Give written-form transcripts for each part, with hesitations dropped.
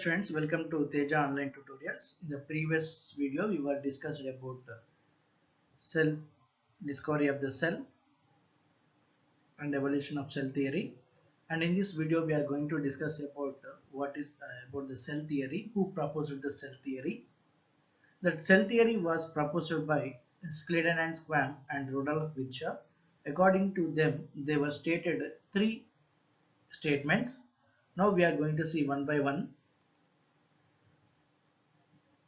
students, welcome to Teja Online Tutorials. In the previous video, we were discussed about cell discovery of the cell and evolution of cell theory. And in this video, we are going to discuss about what is about the cell theory, who proposed the cell theory. That cell theory was proposed by Schleiden and Schwann and Rudolf Virchow. According to them, they were stated three statements. Now we are going to see one by one.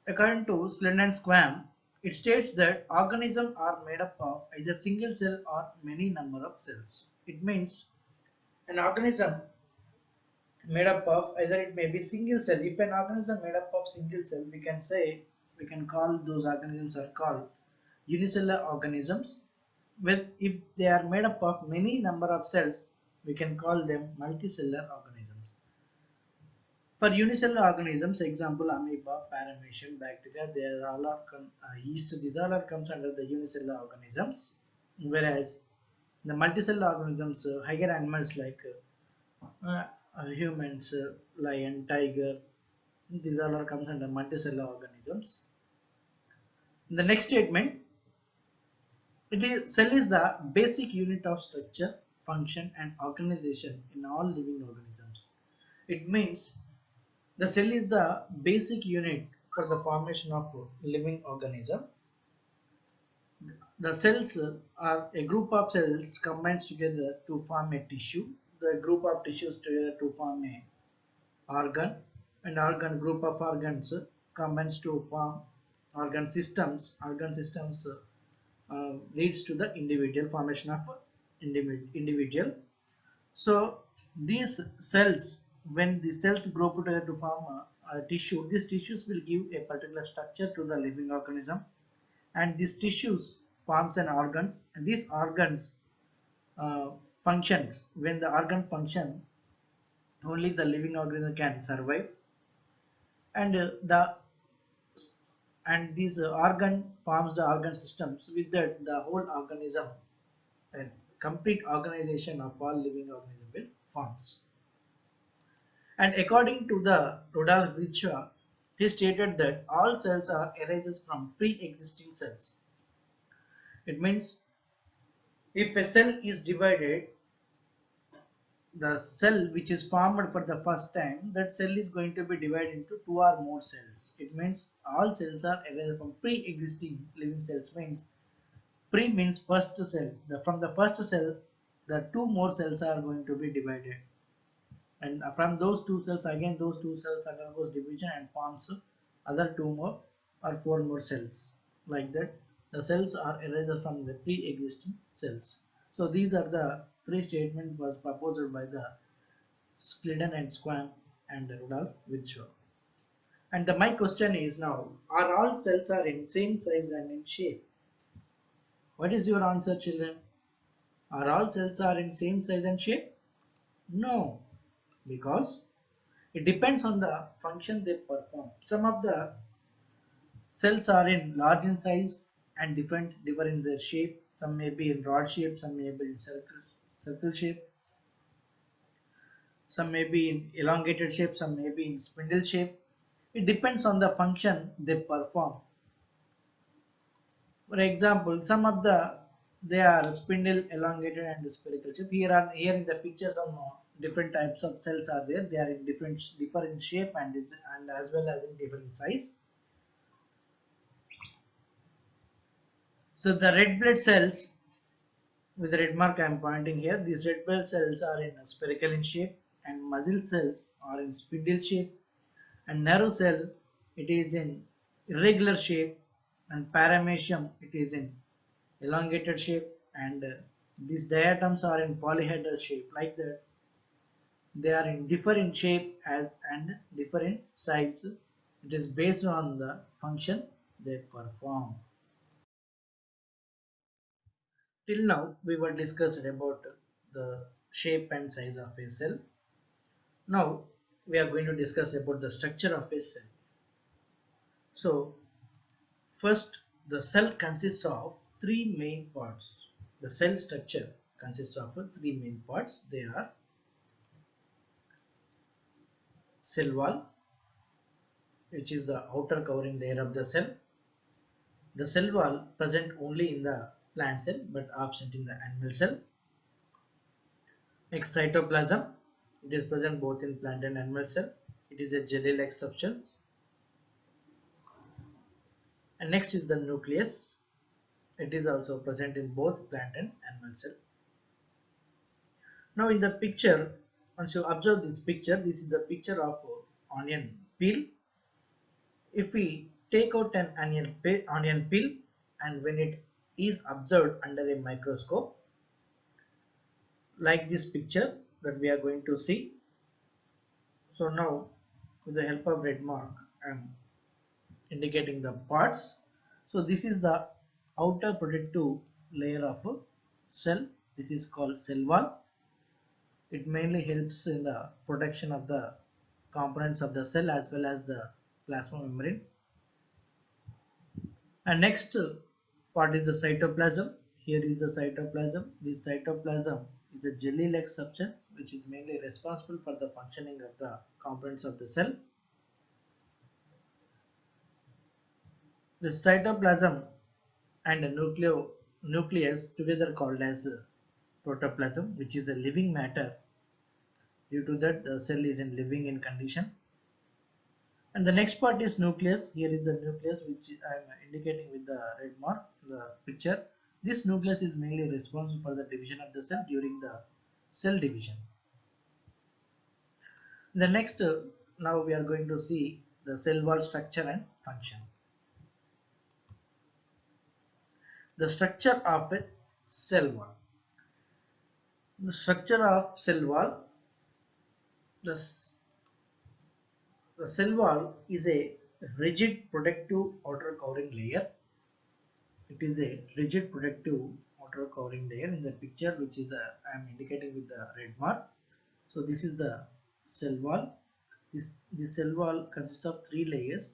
According to Schleiden and Schwann, it states that organisms are made up of either single cell or many number of cells. It means an organism made up of either it may be single cell. If an organism made up of single cell, we can call those organisms are called unicellular organisms. With if they are made up of many number of cells, we can call them multicellular organisms. For unicellular organisms, example amoeba, paramecium, bacteria, they are all yeast. These all comes under the unicellular organisms. Whereas the multicellular organisms, higher animals like humans, lion, tiger, these all comes under multicellular organisms. In the next statement, cell is the basic unit of structure, function, and organization in all living organisms. It means the cell is the basic unit for the formation of a living organism. The cells are a group of cells combined together to form a tissue. The group of tissues together to form a organ, and organ group of organs combines to form organ systems. Organ systems leads to the individual formation of individual. So these cells, when the cells group together to form a tissue, these tissues will give a particular structure to the living organism, and these tissues forms an organs, and these organs functions. When the organ function, only the living organism can survive, and these organ forms the organ systems. With that, the whole organism and complete organization of all living organism will forms. And according to the Rudolf Virchow, he stated that all cells are arises from pre-existing cells. It means if a cell is divided, the cell which is formed for the first time, that cell is going to be divided into two or more cells. It means all cells are arising from pre-existing living cells. Means pre means first cell. From the first cell, the two more cells are going to be divided, and from those two cells again those two cells undergoes division and forms other two more or four more cells. Like that, the cells are arising from the pre-existing cells. So these are the three statements was proposed by the Schleiden and Schwann and Rudolf Virchow. And my question is now, are all cells are in same size and in shape? What is your answer, children? Are all cells are in same size and shape? No, because it depends on the function they perform. Some of the cells are in large in size and differ in their shape. Some may be in rod shape, some may be in circle shape, some may be in elongated shape, some may be in spindle shape. It depends on the function they perform. For example, some of they are spindle, elongated, and spherical shape. Here in the picture, some different types of cells are there. They are in differ in shape and as well as in different size. So the red blood cells with the red mark I am pointing here, these red blood cells are in spherical in shape, and muscle cells are in spindle shape, and nerve cell it is in irregular shape, and paramecium it is in elongated shape, and these diatoms are in polyhedral shape. Like that, they are in different shape and different size. It is based on the function they perform. Till now we were discussed about the shape and size of a cell. Now we are going to discuss about the structure of a cell. So first, the cell consists of three main parts. The cell structure consists of three main parts. They are cell wall, which is the outer covering layer of the cell. The cell wall present only in the plant cell but absent in the animal cell. Next, cytoplasm. It is present both in plant and animal cell. It is a jelly-like substance. And next is the nucleus. It is also present in both plant and animal cell. Now in the picture, once you observe this picture, this is the picture of onion peel. If we take out an onion peel and when it is observed under a microscope, like this picture that we are going to see. So now with the help of red mark, I am indicating the parts. So this is the outer protective layer of a cell. This is called cell wall. It mainly helps in the protection of the components of the cell as well as the plasma membrane. And next part is the cytoplasm. Here is the cytoplasm. This cytoplasm is a jelly-like substance which is mainly responsible for the functioning of the components of the cell. The cytoplasm and the nucleus together called as protoplasm, which is a living matter. Due to that, the cell is in living in condition. And the next part is nucleus. Here is the nucleus which I am indicating with the red mark in the picture. This nucleus is mainly responsible for the division of the cell during the cell division. The next, now we are going to see the cell wall structure and function. The structure of a cell wall. The structure of cell wall. The cell wall is a rigid protective outer covering layer. It is a rigid protective outer covering layer in the picture which is I am indicating with the red mark. So this is the cell wall. This cell wall consists of 3 layers.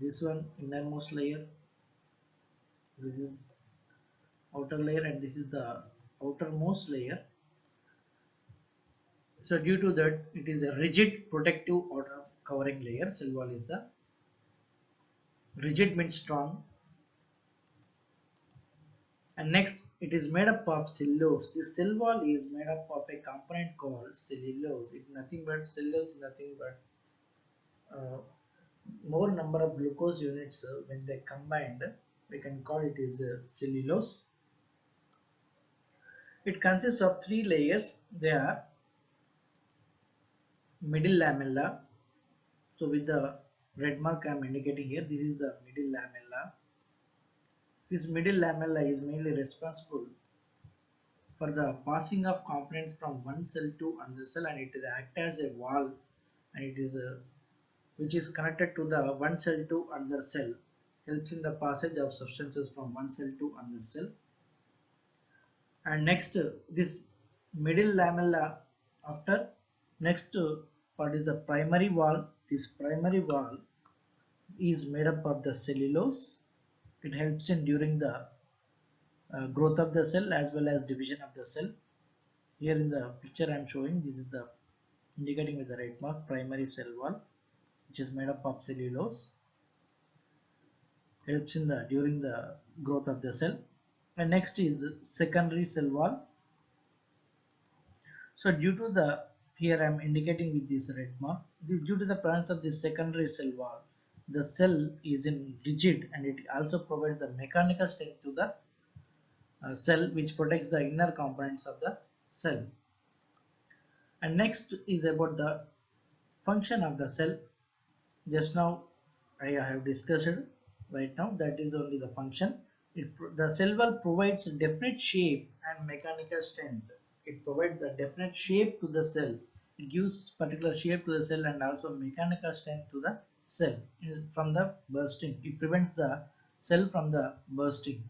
This one innermost layer, this is outer layer, and this is the outermost layer. So due to that, it is a rigid protective outer covering layer. Cell wall is the rigid means strong. And next, it is made up of cellulose. This cell wall is made up of a component called cellulose. It nothing but cellulose is nothing but more number of glucose units when they combined, we can call it is cellulose. It consists of 3 layers. They are middle lamella. So with the red mark I am indicating here, this is the middle lamella. This middle lamella is mainly responsible for the passing of components from one cell to another cell, and it acts as a wall, and it is which is connected to the one cell to another cell, helps in the passage of substances from one cell to another cell. And next, this middle lamella, after next part is the primary wall. This primary wall is made up of the cellulose. It helps in during the growth of the cell as well as division of the cell. Here in the picture I am showing, this is the indicating with the red mark primary cell wall, which is made up of cellulose, helps in the during the growth of the cell. And next is secondary cell wall. So due to the, here I am indicating with this red mark, due to the presence of this secondary cell wall, the cell is in rigid, and it also provides the mechanical strength to the cell, which protects the inner components of the cell. And next is about the function of the cell. Just now I have discussed it. Right now that is only the function. The cell wall provides definite shape and mechanical strength. It provides the definite shape to the cell. It gives particular shape to the cell and also mechanical strength to the cell from the bursting. It prevents the cell from the bursting.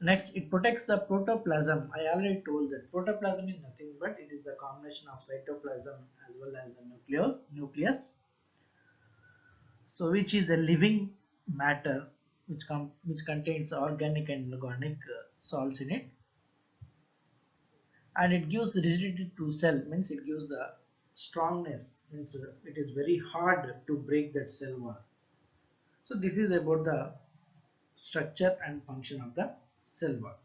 Next, it protects the protoplasm. I already told that protoplasm is nothing but it is the combination of cytoplasm as well as the nucleus. So which is a living matter which contains organic and inorganic salts in it, and it gives rigidity to cell, means it gives the strongness, means it is very hard to break that cell wall. So this is about the structure and function of the cell wall.